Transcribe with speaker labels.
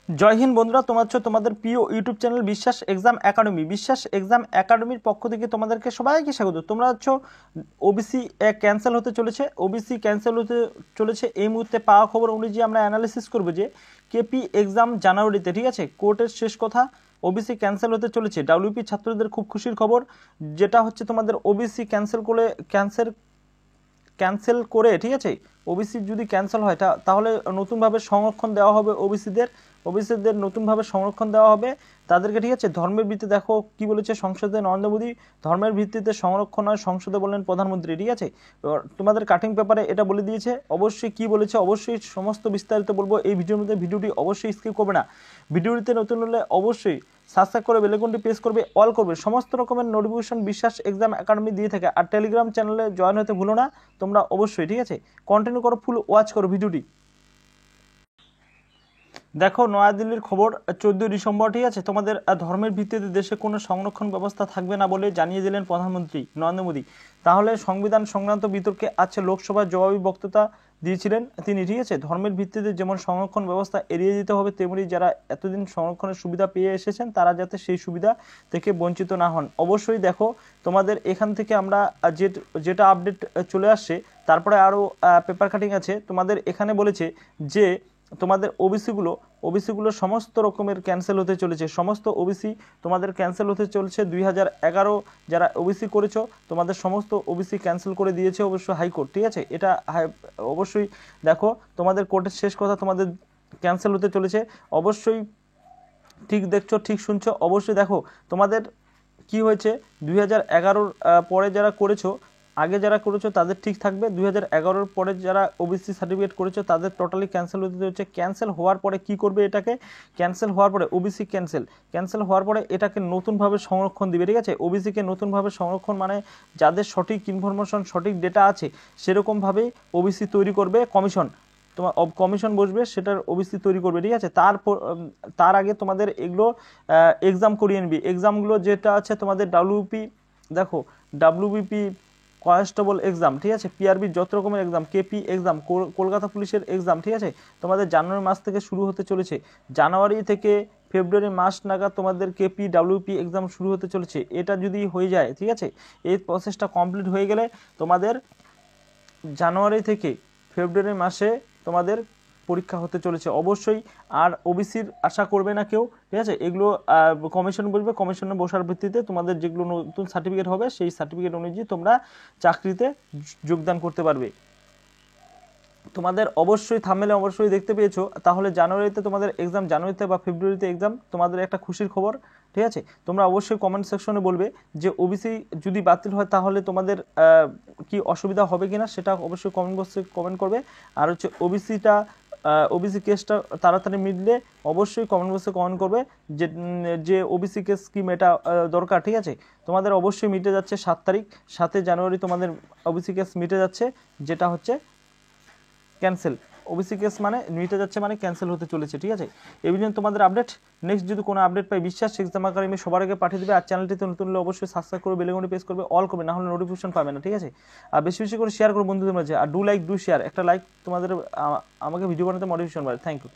Speaker 1: জয় হিন্দ বন্ধুরা, তোমাদের প্রিয় ইউটিউব চ্যানেল বিশ্বাস এক্সাম একাডেমি। বিশ্বাস এক্সাম একাডেমির পক্ষ থেকে তোমাদেরকে সবাইকে স্বাগত। তোমরা ওবিসি ক্যান্সেল হতে চলেছে, ওবিসি ক্যান্সেল হতে চলেছে। এই মুহূর্তে পাওয়া খবর অনুযায়ী আমরা অ্যানালিসিস করবো যে কেপি এক্সাম জানুয়ারিতে, ঠিক আছে, কোর্টের শেষ কথা, ওবিসি ক্যান্সেল হতে চলেছে। ডাব্লিউপি ছাত্রদের খুব খুশির খবর, যেটা হচ্ছে তোমাদের ওবিসি ক্যান্সেল করে ঠিক আছে, ওবিসি যদি ক্যান্সেল হয় তাহলে নতুনভাবে সংরক্ষণ দেওয়া হবে ওবিসিদের নতুনভাবে সংরক্ষণ দেওয়া হবে তাদেরকে, ঠিক আছে। ধর্মের ভিত্তিতে দেখো কি বলেছে সংসদে নরেন্দ্র মোদী, ধর্মের ভিত্তিতে সংরক্ষণ হয় সংসদে বললেন প্রধানমন্ত্রী, ঠিক আছে। তোমাদের কাটিং পেপারে এটা বলে দিয়েছে। অবশ্যই কি বলেছে, অবশ্যই সমস্ত বিস্তারিত বলবো এই ভিডিওর মধ্যে। ভিডিওটি অবশ্যই স্কিপ করবে না। ভিডিওটিতে নতুন হলে অবশ্যই সাবস্ক্রাইব করে বেল আইকনটি প্রেস করবে, অল করবে। সমস্ত রকমের নোটিফিকেশন বিশ্বাস এক্সাম একাডেমি দিয়ে থাকে। আর টেলিগ্রাম চ্যানেলে জয়েন হতে ভুলো না তোমরা অবশ্যই, ঠিক আছে। কন্টিনিউ করো, ফুল ওয়াচ করো ভিডিওটি। দেখো নয়াদিল্লির খবর 14 ডিসেম্বর, ঠিক আছে। তোমাদের ধর্মের ভিত্তিতে দেশে কোনো সংরক্ষণ ব্যবস্থা থাকবে না বলে জানিয়ে দিলেন প্রধানমন্ত্রী নরেন্দ্র মোদী। তাহলে সংবিধান সংক্রান্ত বিতর্কে আছে লোকসভার জবাবি বক্তৃতা দিয়েছিলেন তিনি, ঠিক আছে। ধর্মের ভিত্তিতে যেমন সংরক্ষণ ব্যবস্থা এড়িয়ে দিতে হবে, তেমনি যারা এতদিন সংরক্ষণের সুবিধা পেয়ে এসেছেন তারা যাতে সেই সুবিধা থেকে বঞ্চিত না হন। অবশ্যই দেখো তোমাদের এখান থেকে আমরা যেটা আপডেট চলে আসছে, তারপরে আরও পেপার কাটিং আছে। তোমাদের এখানে বলেছে যে তোমাদের ওবিসিগুলো সমস্ত রকমের ক্যান্সেল হতে চলেছে। সমস্ত ওবিসি তোমাদের ক্যান্সেল হতে চলছে। 2011 যারা ওবিসি করেছো তোমাদের সমস্ত ওবিসি ক্যান্সেল করে দিয়েছে অবশ্যই হাইকোর্ট, ঠিক আছে। এটা অবশ্যই দেখো তোমাদের কোর্টের শেষ কথা, তোমাদের ক্যান্সেল হতে চলেছে। অবশ্যই ঠিক দেখছো, ঠিক শুনছো। অবশ্যই দেখো তোমাদের কি হয়েছে, 2011 পরে যারা করেছো, আগে যারা করেছো তাদের ঠিক থাকবে। 2011 পরে যারা ওবিসি সার্টিফিকেট করেছো তাদের টোটালি ক্যান্সেল হতে হচ্ছে। ক্যান্সেল হওয়ার পরে কি করবে, এটাকে ক্যান্সেল হওয়ার পরে ওবিসি ক্যান্সেল হওয়ার পরে এটাকে নতুনভাবে সংরক্ষণ দিবে, ঠিক আছে। ওবিসিকে নতুনভাবে সংরক্ষণ মানে যাদের সঠিক ইনফরমেশন সঠিক ডেটা আছে সেরকমভাবেই ওবিসি তৈরি করবে কমিশন। তোমার কমিশন বসবে, সেটার ওবিসি তৈরি করবে, ঠিক আছে। তার আগে তোমাদের এগুলো এক্সাম করিয়ে নিবি। এক্সামগুলো যেটা আছে তোমাদের ডাব্লিউপি, দেখো ডাব্লিউবিপি কনস্টেবল এক্সাম, ঠিক আছে, পিআরবি যত রকমের এক্সাম, কেপি এক্সাম, কলকাতা পুলিশের এক্সাম, ঠিক আছে, তোমাদের জানুয়ারি মাস থেকে শুরু হতে চলেছে। জানুয়ারি থেকে ফেব্রুয়ারি মাস নাগাদ তোমাদের কেপি ডাব্লিউপি এক্সাম শুরু হতে চলেছে। এটা যদি হয়ে যায়, ঠিক আছে, এই প্রসেসটা কমপ্লিট হয়ে গেলে তোমাদের জানুয়ারি থেকে ফেব্রুয়ারি মাসে তোমাদের পরীক্ষা হতে চলেছে অবশ্যই। আর ওবিসির আশা করবে না কেউ, ঠিক আছে। এগুলো কমিশন বসবে, কমিশনে বসার ভিত্তিতে তোমাদের যেগুলো নতুন সার্টিফিকেট হবে সেই সার্টিফিকেট অনুযায়ী তোমরা চাকরিতে যোগদান করতে পারবে। তোমাদের অবশ্যই থাম্বনেলে অবশ্যই দেখতে পেয়েছো। তাহলে জানুয়ারিতে তোমাদের এক্সাম, জানুয়ারিতে বা ফেব্রুয়ারিতে এক্সাম, তোমাদের একটা খুশির খবর, ঠিক আছে। তোমরা অবশ্যই কমেন্ট সেকশনে বলবে যে ওবিসি যদি বাতিল হয় তাহলে তোমাদের কি অসুবিধা হবে কিনা, সেটা অবশ্যই কমেন্ট বক্সে কমেন্ট করবে। আর হচ্ছে ওবিসি কেসটা তাড়াতাড়ি মিটলে অবশ্যই কমেন্ট বক্সে কমেন্ট করবে যে ওবিসি কেস কি মেটা দরকার, ঠিক আছে। তোমাদের অবশ্যই মিটে যাচ্ছে 7 তারিখ, 7 জানুয়ারি তোমাদের ওবিসি কেস মিটে যাচ্ছে, যেটা হচ্ছে ক্যান্সেল। ওবিসি কেস মানে মিটে যাচ্ছে মানে ক্যান্সেল হতে চলেছে, ঠিক আছে। এই জন্য তোমাদের আপডেট। নেক্সট যদি কোনো আপডেট পাই বিশ্বাস এক্সাম একাডেমি সবার আগে পাঠিয়ে দেবে। আর চ্যানেলটিতে নতুন হলে অবশ্যই সাবস্ক্রাইব করে বেল আইকনটি প্রেস করবে, অল করবে, না হলে নোটিফিকেশন পাবে না, ঠিক আছে। আর বেশি বেশি করে শেয়ার করো বন্ধুদের মাঝে। আর ডু শেয়ার, একটা লাইক তোমাদের আমাকে ভিডিও বানাতে মোটিভেশন বাড়ে। Thank you.